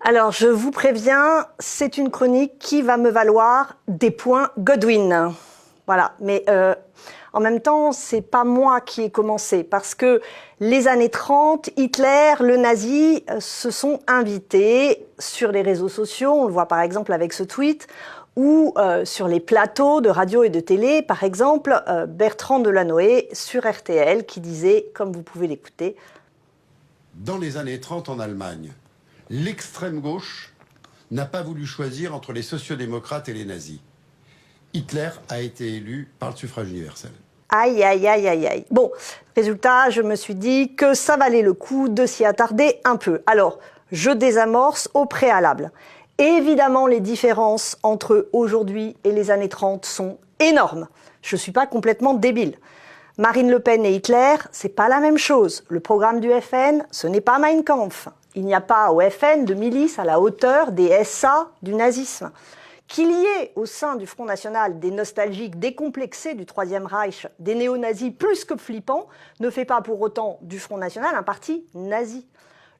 Alors, je vous préviens, c'est une chronique qui va me valoir des points Godwin. Voilà, mais en même temps, c'est pas moi qui ai commencé, parce que les années 30, Hitler, le nazi, se sont invités sur les réseaux sociaux, on le voit par exemple avec ce tweet, ou sur les plateaux de radio et de télé, par exemple, Bertrand Delanoë sur RTL, qui disait, comme vous pouvez l'écouter, « Dans les années 30 en Allemagne, l'extrême gauche n'a pas voulu choisir entre les sociodémocrates et les nazis. Hitler a été élu par le suffrage universel. » Aïe, aïe, aïe, aïe, aïe. Bon, résultat, je me suis dit que ça valait le coup de s'y attarder un peu. Alors, je désamorce au préalable. Évidemment, les différences entre aujourd'hui et les années 30 sont énormes. Je ne suis pas complètement débile. Marine Le Pen et Hitler, c'est pas la même chose. Le programme du FN, ce n'est pas Mein Kampf. Il n'y a pas au FN de milices à la hauteur des SA du nazisme. Qu'il y ait au sein du Front National des nostalgiques décomplexés du Troisième Reich, des néo-nazis plus que flippants, ne fait pas pour autant du Front National un parti nazi.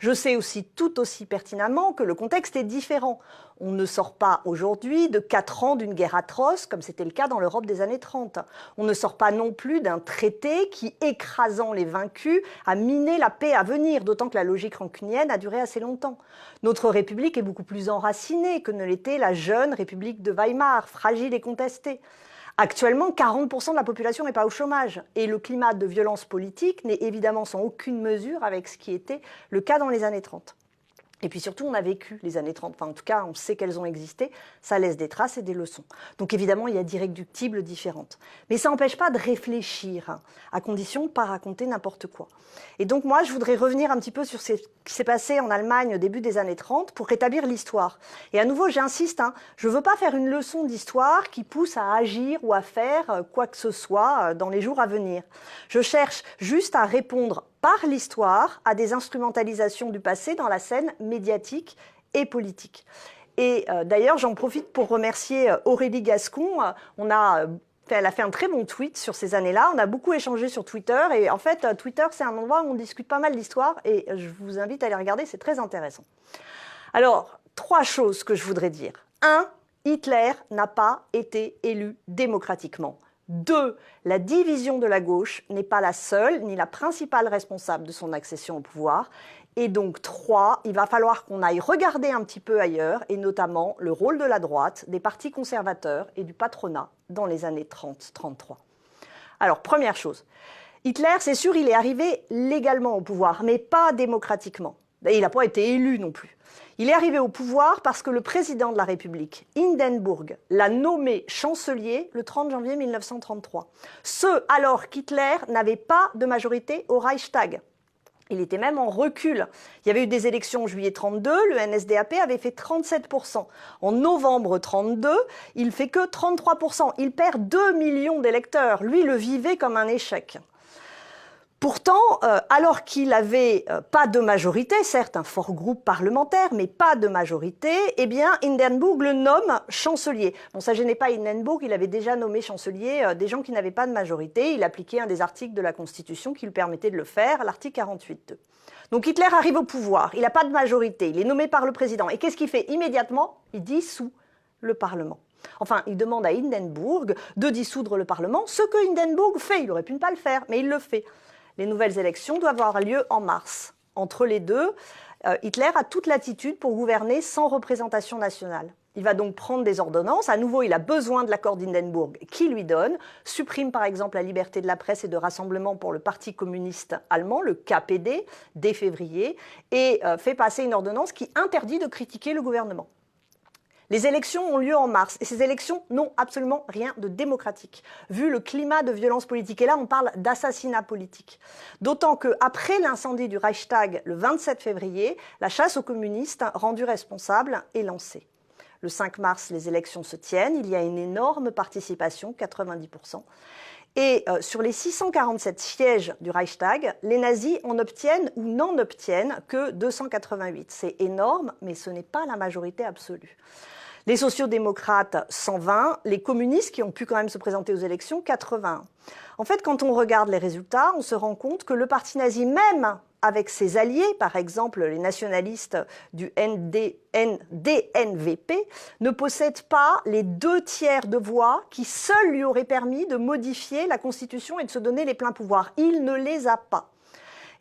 Je sais aussi tout aussi pertinemment que le contexte est différent. On ne sort pas aujourd'hui de 4 ans d'une guerre atroce, comme c'était le cas dans l'Europe des années 30. On ne sort pas non plus d'un traité qui, écrasant les vaincus, a miné la paix à venir, d'autant que la logique rancunienne a duré assez longtemps. Notre République est beaucoup plus enracinée que ne l'était la jeune République de Weimar, fragile et contestée. Actuellement, 40% de la population n'est pas au chômage et le climat de violence politique n'est évidemment sans aucune mesure avec ce qui était le cas dans les années 30. Et puis surtout, on a vécu les années 30, enfin en tout cas, on sait qu'elles ont existé, ça laisse des traces et des leçons. Donc évidemment, il y a d'irréductibles différentes. Mais ça n'empêche pas de réfléchir, à condition de ne pas raconter n'importe quoi. Et donc moi, je voudrais revenir un petit peu sur ce qui s'est passé en Allemagne au début des années 30 pour rétablir l'histoire. Et à nouveau, j'insiste, je ne veux pas faire une leçon d'histoire qui pousse à agir ou à faire quoi que ce soit dans les jours à venir. Je cherche juste à répondre par l'histoire à des instrumentalisations du passé dans la scène médiatique et politique. Et d'ailleurs, j'en profite pour remercier Aurélie Gascon. Elle a fait un très bon tweet sur ces années-là. On a beaucoup échangé sur Twitter. Et en fait, Twitter, c'est un endroit où on discute pas mal d'histoire. Et je vous invite à aller regarder, c'est très intéressant. Alors, 3 choses que je voudrais dire. 1, Hitler n'a pas été élu démocratiquement. 2, la division de la gauche n'est pas la seule ni la principale responsable de son accession au pouvoir. Et donc 3, il va falloir qu'on aille regarder un petit peu ailleurs, et notamment le rôle de la droite, des partis conservateurs et du patronat dans les années 30-33. Alors, première chose, Hitler, c'est sûr, il est arrivé légalement au pouvoir, mais pas démocratiquement. Il n'a pas été élu non plus. Il est arrivé au pouvoir parce que le président de la République, Hindenburg, l'a nommé chancelier le 30 janvier 1933. Ce alors qu'Hitler n'avait pas de majorité au Reichstag. Il était même en recul. Il y avait eu des élections en juillet 32, le NSDAP avait fait 37%. En novembre 32, il fait que 33%. Il perd 2 millions d'électeurs. Lui, le vivait comme un échec. Pourtant, alors qu'il n'avait pas de majorité, certes un fort groupe parlementaire, mais pas de majorité, eh bien Hindenburg le nomme chancelier. Bon, ça ne gênait pas Hindenburg, il avait déjà nommé chancelier des gens qui n'avaient pas de majorité. Il appliquait un des articles de la Constitution qui lui permettait de le faire, l'article 48.2. Donc Hitler arrive au pouvoir, il n'a pas de majorité, il est nommé par le président. Et qu'est-ce qu'il fait immédiatement? Il dissout le Parlement. Enfin, il demande à Hindenburg de dissoudre le Parlement, ce que Hindenburg fait. Il aurait pu ne pas le faire, mais il le fait. Les nouvelles élections doivent avoir lieu en mars. Entre les deux, Hitler a toute latitude pour gouverner sans représentation nationale. Il va donc prendre des ordonnances. À nouveau, il a besoin de l'accord d'Hindenburg qui lui donne, supprime par exemple la liberté de la presse et de rassemblement pour le Parti communiste allemand, le KPD, dès février, et fait passer une ordonnance qui interdit de critiquer le gouvernement. Les élections ont lieu en mars, et ces élections n'ont absolument rien de démocratique, vu le climat de violence politique. Et là, on parle d'assassinat politique. D'autant qu'après l'incendie du Reichstag, le 27 février, la chasse aux communistes, rendue responsable, est lancée. Le 5 mars, les élections se tiennent, il y a une énorme participation, 90%. Et sur les 647 sièges du Reichstag, les nazis en obtiennent ou n'en obtiennent que 288. C'est énorme, mais ce n'est pas la majorité absolue. Les sociodémocrates, 120, les communistes qui ont pu quand même se présenter aux élections, 80. En fait, quand on regarde les résultats, on se rend compte que le parti nazi, même avec ses alliés, par exemple les nationalistes du DNVP, ne possède pas les 2/3 de voix qui seuls lui auraient permis de modifier la Constitution et de se donner les pleins pouvoirs. Il ne les a pas.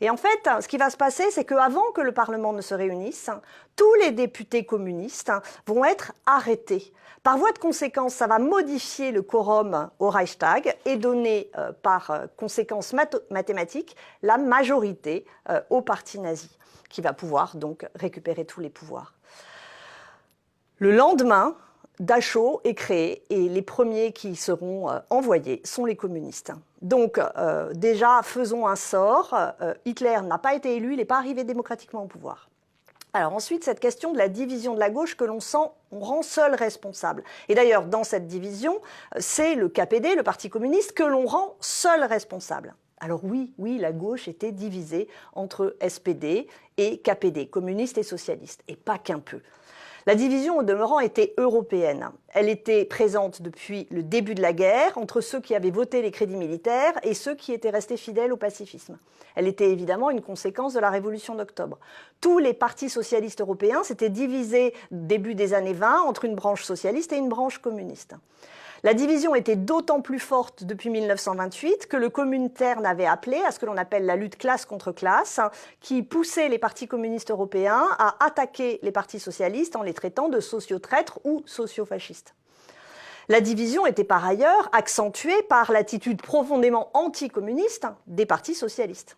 Et en fait, ce qui va se passer, c'est qu'avant que le Parlement ne se réunisse, tous les députés communistes vont être arrêtés. Par voie de conséquence, ça va modifier le quorum au Reichstag et donner, par conséquence mathématique, la majorité au parti nazi, qui va pouvoir donc récupérer tous les pouvoirs. Le lendemain, Dachau est créé et les premiers qui seront envoyés sont les communistes. Donc déjà, faisons un sort. Hitler n'a pas été élu, il n'est pas arrivé démocratiquement au pouvoir. Alors ensuite, cette question de la division de la gauche que l'on rend seul responsable. Et d'ailleurs, dans cette division, c'est le KPD, le Parti communiste, que l'on rend seul responsable. Alors oui, la gauche était divisée entre SPD et KPD, communistes et socialistes, et pas qu'un peu. La division, au demeurant, était européenne. Elle était présente depuis le début de la guerre entre ceux qui avaient voté les crédits militaires et ceux qui étaient restés fidèles au pacifisme. Elle était évidemment une conséquence de la Révolution d'octobre. Tous les partis socialistes européens s'étaient divisés début des années 20 entre une branche socialiste et une branche communiste. La division était d'autant plus forte depuis 1928 que le Comintern avait appelé à ce que l'on appelle la lutte classe contre classe, qui poussait les partis communistes européens à attaquer les partis socialistes en les traitant de sociotraîtres ou sociofascistes. La division était par ailleurs accentuée par l'attitude profondément anticommuniste des partis socialistes.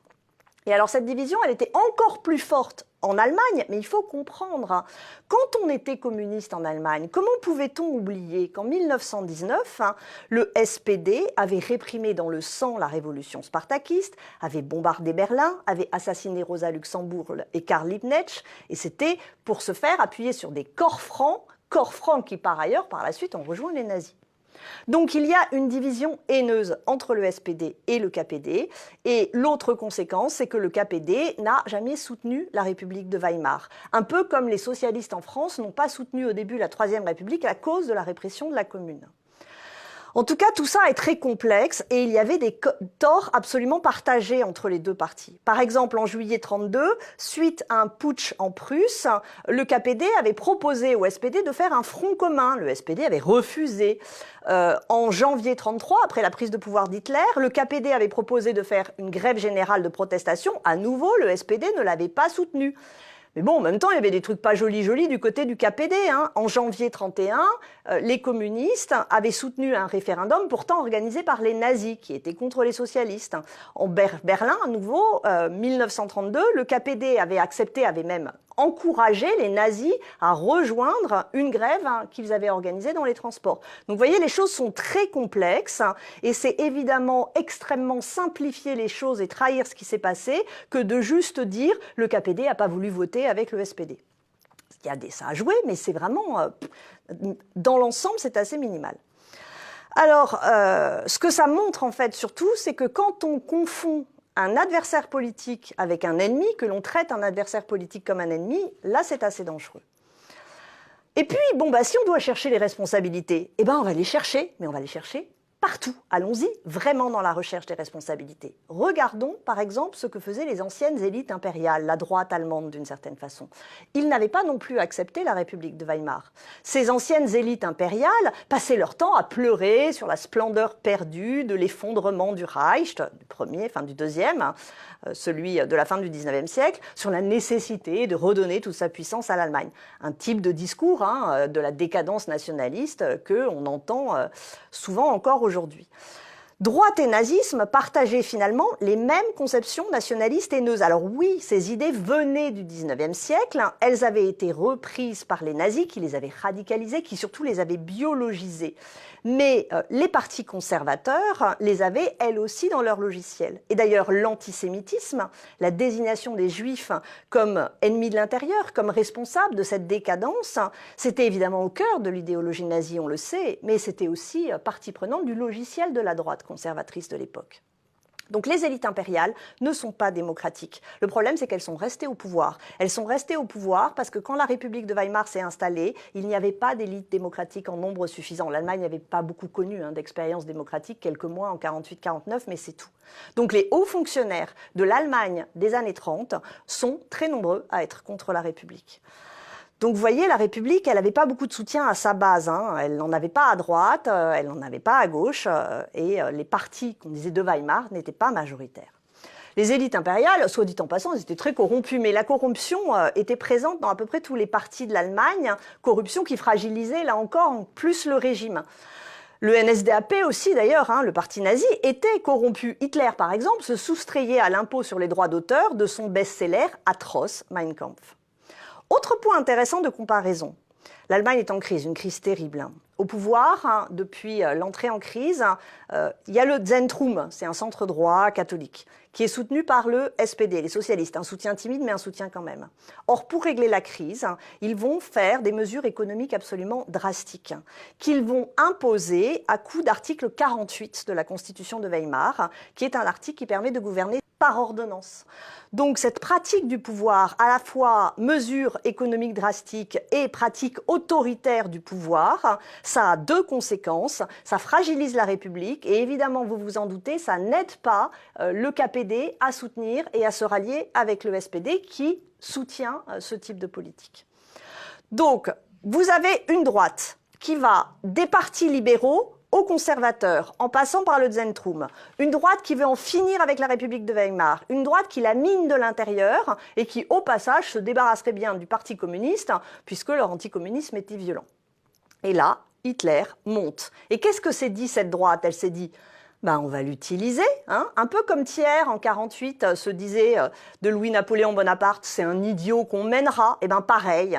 Et alors cette division, elle était encore plus forte en Allemagne, mais il faut comprendre, quand on était communiste en Allemagne, comment pouvait-on oublier qu'en 1919, le SPD avait réprimé dans le sang la révolution spartakiste, avait bombardé Berlin, avait assassiné Rosa Luxembourg et Karl Liebknecht, et c'était pour se faire appuyer sur des corps francs qui par ailleurs, par la suite, ont rejoint les nazis. Donc il y a une division haineuse entre le SPD et le KPD, et l'autre conséquence, c'est que le KPD n'a jamais soutenu la République de Weimar. Un peu comme les socialistes en France n'ont pas soutenu au début la Troisième République à cause de la répression de la Commune. En tout cas, tout ça est très complexe et il y avait des torts absolument partagés entre les deux partis. Par exemple, en juillet 1932, suite à un putsch en Prusse, le KPD avait proposé au SPD de faire un front commun. Le SPD avait refusé. En janvier 1933, après la prise de pouvoir d'Hitler, le KPD avait proposé de faire une grève générale de protestation. À nouveau, le SPD ne l'avait pas soutenu. Mais bon, en même temps, il y avait des trucs pas jolis du côté du KPD. En janvier 1931, les communistes avaient soutenu un référendum pourtant organisé par les nazis, qui étaient contre les socialistes. En Berlin, à nouveau, 1932, le KPD avait accepté, avait même encouragé les nazis à rejoindre une grève qu'ils avaient organisée dans les transports. Donc vous voyez, les choses sont très complexes et c'est évidemment extrêmement simplifier les choses et trahir ce qui s'est passé que de juste dire le KPD n'a pas voulu voter avec le SPD. Il y a ça à jouer, mais c'est vraiment, dans l'ensemble, c'est assez minimal. Alors, ce que ça montre en fait surtout, c'est que quand on confond un adversaire politique avec un ennemi, que l'on traite un adversaire politique comme un ennemi, là c'est assez dangereux. Et puis, si on doit chercher les responsabilités, on va les chercher, mais on va les chercher partout. Allons-y vraiment dans la recherche des responsabilités. Regardons par exemple ce que faisaient les anciennes élites impériales, la droite allemande d'une certaine façon. Ils n'avaient pas non plus accepté la République de Weimar. Ces anciennes élites impériales passaient leur temps à pleurer sur la splendeur perdue de l'effondrement du Reich, du deuxième, celui de la fin du XIXe siècle, sur la nécessité de redonner toute sa puissance à l'Allemagne. Un type de discours de la décadence nationaliste qu'on entend souvent encore aujourd'hui. Droite et nazisme partageaient finalement les mêmes conceptions nationalistes haineuses. Alors oui, ces idées venaient du XIXe siècle, elles avaient été reprises par les nazis qui les avaient radicalisées, qui surtout les avaient biologisées. Mais les partis conservateurs les avaient elles aussi dans leur logiciel. Et d'ailleurs, l'antisémitisme, la désignation des juifs comme ennemis de l'intérieur, comme responsables de cette décadence, c'était évidemment au cœur de l'idéologie nazie, on le sait, mais c'était aussi partie prenante du logiciel de la droite conservatrice de l'époque. Donc les élites impériales ne sont pas démocratiques. Le problème, c'est qu'elles sont restées au pouvoir. Elles sont restées au pouvoir parce que quand la République de Weimar s'est installée, il n'y avait pas d'élite démocratique en nombre suffisant. L'Allemagne n'avait pas beaucoup connu d'expérience démocratique, quelques mois en 48-49, mais c'est tout. Donc les hauts fonctionnaires de l'Allemagne des années 30 sont très nombreux à être contre la République. Donc vous voyez, la République, elle n'avait pas beaucoup de soutien à sa base. Elle n'en avait pas à droite, elle n'en avait pas à gauche, et les partis, qu'on disait de Weimar, n'étaient pas majoritaires. Les élites impériales, soit dit en passant, elles étaient très corrompues, mais la corruption était présente dans à peu près tous les partis de l'Allemagne, corruption qui fragilisait, là encore, en plus le régime. Le NSDAP aussi, d'ailleurs, le parti nazi, était corrompu. Hitler, par exemple, se soustrayait à l'impôt sur les droits d'auteur de son best-seller atroce, Mein Kampf. Autre point intéressant de comparaison, l'Allemagne est en crise, une crise terrible. Au pouvoir, depuis l'entrée en crise, il y a le Zentrum, c'est un centre droit catholique, qui est soutenu par le SPD, les socialistes, un soutien timide mais un soutien quand même. Or, pour régler la crise, ils vont faire des mesures économiques absolument drastiques, qu'ils vont imposer à coup d'article 48 de la Constitution de Weimar, qui est un article qui permet de gouverner par ordonnance. Donc cette pratique du pouvoir, à la fois mesure économique drastique et pratique autoritaire du pouvoir, ça a deux conséquences. Ça fragilise la République et évidemment, vous vous en doutez, ça n'aide pas le KPD à soutenir et à se rallier avec le SPD qui soutient ce type de politique. Donc, vous avez une droite qui va des partis libéraux aux conservateurs, en passant par le Zentrum, une droite qui veut en finir avec la République de Weimar, une droite qui la mine de l'intérieur et qui, au passage, se débarrasserait bien du Parti communiste, puisque leur anticommunisme était violent. Et là, Hitler monte. Et qu'est-ce que s'est dit cette droite? Elle s'est dit, on va l'utiliser, un peu comme Thiers en 48 se disait de Louis-Napoléon Bonaparte, c'est un idiot qu'on mènera, et pareil.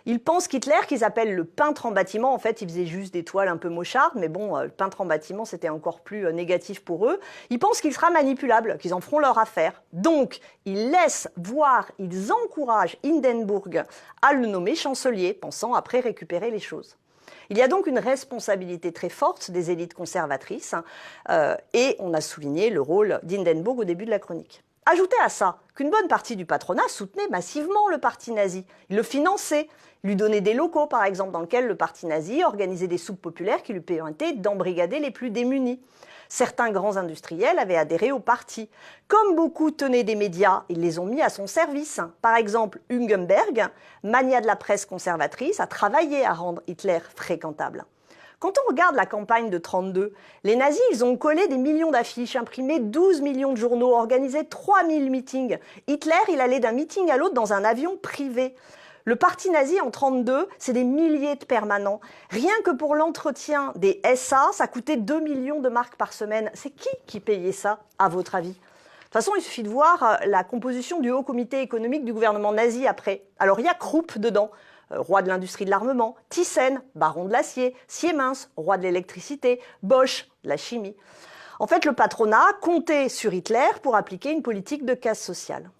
Ils pensent qu'Hitler, qu'ils appellent le peintre en bâtiment, en fait, il faisait juste des toiles un peu mauchardes, mais bon, le peintre en bâtiment, c'était encore plus négatif pour eux. Ils pensent qu'il sera manipulable, qu'ils en feront leur affaire. Donc, ils laissent voir, ils encouragent Hindenburg à le nommer chancelier, pensant après récupérer les choses. Il y a donc une responsabilité très forte des élites conservatrices et on a souligné le rôle d'Hindenburg au début de la chronique. Ajoutez à ça qu'une bonne partie du patronat soutenait massivement le parti nazi. Il le finançait, lui donnait des locaux par exemple dans lesquels le parti nazi organisait des soupes populaires qui lui permettaient d'embrigader les plus démunis. Certains grands industriels avaient adhéré au parti. Comme beaucoup tenaient des médias, ils les ont mis à son service. Par exemple, Hugenberg, magnat de la presse conservatrice, a travaillé à rendre Hitler fréquentable. Quand on regarde la campagne de 1932, les nazis, ils ont collé des millions d'affiches, imprimé 12 millions de journaux, organisé 3000 meetings. Hitler, il allait d'un meeting à l'autre dans un avion privé. Le parti nazi, en 1932, c'est des milliers de permanents. Rien que pour l'entretien des SA, ça coûtait 2 millions de marks par semaine. C'est qui payait ça, à votre avis ? De toute façon, il suffit de voir la composition du Haut Comité économique du gouvernement nazi après. Alors, il y a Krupp dedans, roi de l'industrie de l'armement, Thyssen, baron de l'acier, Siemens, roi de l'électricité, Bosch, de la chimie. En fait, le patronat comptait sur Hitler pour appliquer une politique de casse sociale.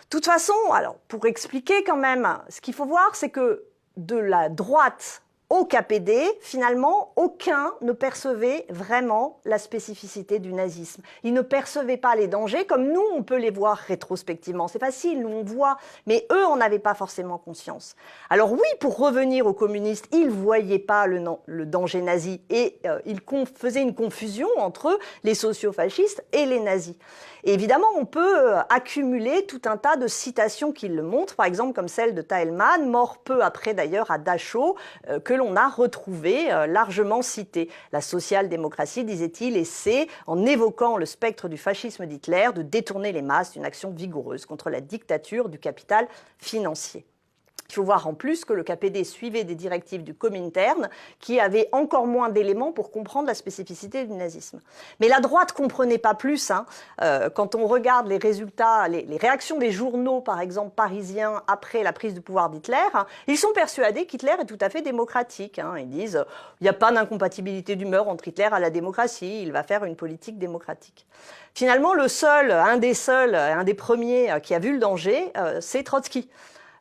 De toute façon, alors, pour expliquer quand même, ce qu'il faut voir, c'est que de la droite au KPD, finalement, aucun ne percevait vraiment la spécificité du nazisme. Ils ne percevaient pas les dangers comme nous, on peut les voir rétrospectivement. C'est facile, nous on voit, mais eux en avaient pas forcément conscience. Alors oui, pour revenir aux communistes, ils voyaient pas le danger nazi et ils faisaient une confusion entre les sociofascistes et les nazis. Et évidemment, on peut accumuler tout un tas de citations qui le montrent, par exemple comme celle de Thälmann, mort peu après d'ailleurs à Dachau, que l'on a retrouvé largement cité. La social-démocratie, disait-il, essaie, en évoquant le spectre du fascisme d'Hitler, de détourner les masses d'une action vigoureuse contre la dictature du capital financier. Il faut voir en plus que le KPD suivait des directives du Comintern qui avaient encore moins d'éléments pour comprendre la spécificité du nazisme. Mais la droite ne comprenait pas plus. Quand on regarde les résultats, les réactions des journaux, par exemple parisiens, après la prise du pouvoir d'Hitler, ils sont persuadés qu'Hitler est tout à fait démocratique. Ils disent il n'y a pas d'incompatibilité d'humeur entre Hitler et la démocratie, il va faire une politique démocratique. Finalement, un des premiers qui a vu le danger, c'est Trotsky.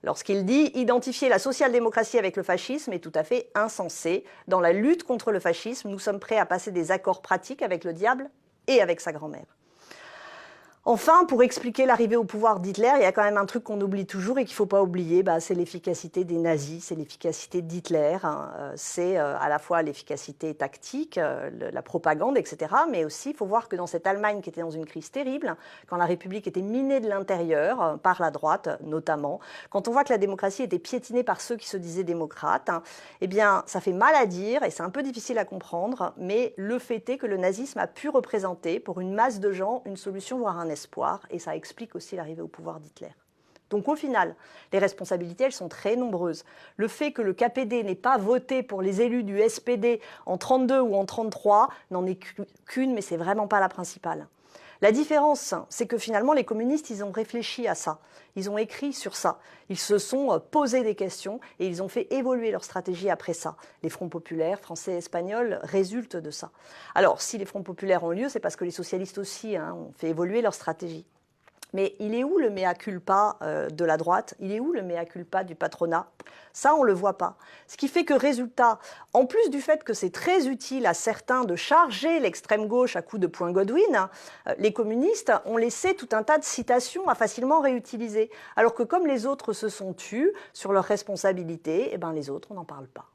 Lorsqu'il dit « Identifier la social-démocratie avec le fascisme est tout à fait insensé. Dans la lutte contre le fascisme, nous sommes prêts à passer des accords pratiques avec le diable et avec sa grand-mère. » Enfin, pour expliquer l'arrivée au pouvoir d'Hitler, il y a quand même un truc qu'on oublie toujours et qu'il ne faut pas oublier, c'est l'efficacité des nazis, c'est l'efficacité d'Hitler, c'est à la fois l'efficacité tactique, la propagande, etc. Mais aussi, il faut voir que dans cette Allemagne qui était dans une crise terrible, quand la République était minée de l'intérieur, par la droite notamment, quand on voit que la démocratie était piétinée par ceux qui se disaient démocrates, eh bien, ça fait mal à dire et c'est un peu difficile à comprendre, mais le fait est que le nazisme a pu représenter pour une masse de gens une solution, voire un espoir, et ça explique aussi l'arrivée au pouvoir d'Hitler. Donc au final, les responsabilités, elles sont très nombreuses. Le fait que le KPD n'ait pas voté pour les élus du SPD en 32 ou en 33 n'en est qu'une, mais c'est vraiment pas la principale. La différence, c'est que finalement, les communistes, ils ont réfléchi à ça. Ils ont écrit sur ça. Ils se sont posé des questions et ils ont fait évoluer leur stratégie après ça. Les fronts populaires, français et espagnols, résultent de ça. Alors, si les fronts populaires ont lieu, c'est parce que les socialistes aussi ont fait évoluer leur stratégie. Mais il est où le mea culpa de la droite? Il est où le mea culpa du patronat? Ça, on ne le voit pas. Ce qui fait que, résultat, en plus du fait que c'est très utile à certains de charger l'extrême gauche à coups de poing Godwin, les communistes ont laissé tout un tas de citations à facilement réutiliser. Alors que comme les autres se sont tus sur leurs responsabilités, eh ben les autres, on n'en parle pas.